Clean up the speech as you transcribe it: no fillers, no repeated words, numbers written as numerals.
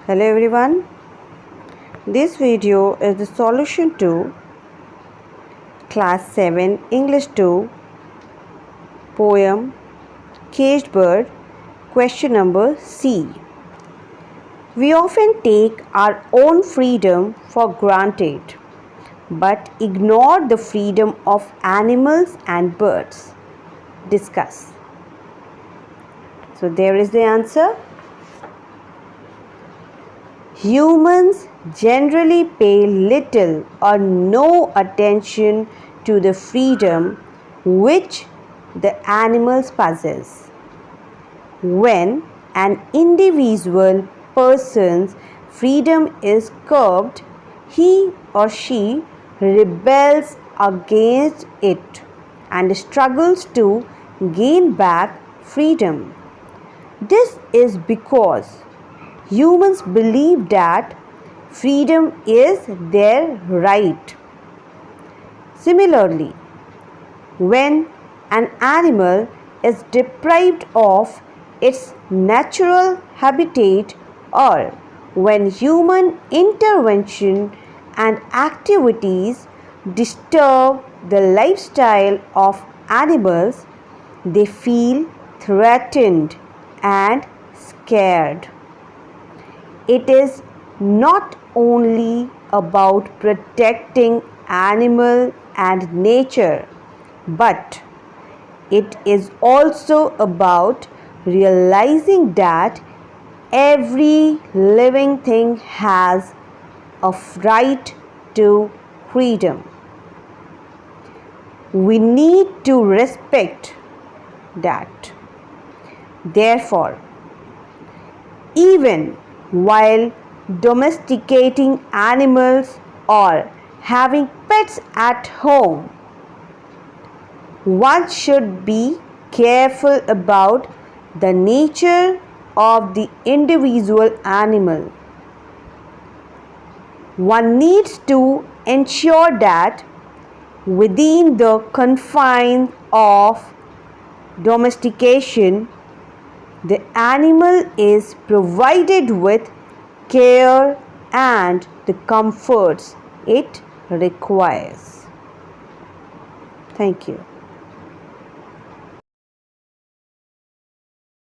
Hello everyone. This video is the solution to Class 7 English 2 poem Caged Bird, question number C. We often take our own freedom for granted but ignore the freedom of animals and birds. Discuss. So there is the answer. Humans generally pay little or no attention to the freedom which the animals possess. When an individual person's freedom is curbed, he or she rebels against it and struggles to gain back freedom. This is because humans believe that freedom is their right. Similarly, when an animal is deprived of its natural habitat or when human intervention and activities disturb the lifestyle of animals, they feel threatened and scared. It is not only about protecting animal and nature, but it is also about realizing that every living thing has a right to freedom. We need to respect that. Therefore, even while domesticating animals or having pets at home, one should be careful about the nature of the individual animal. One needs to ensure that within the confines of domestication, the animal is provided with care and the comforts it requires. Thank you.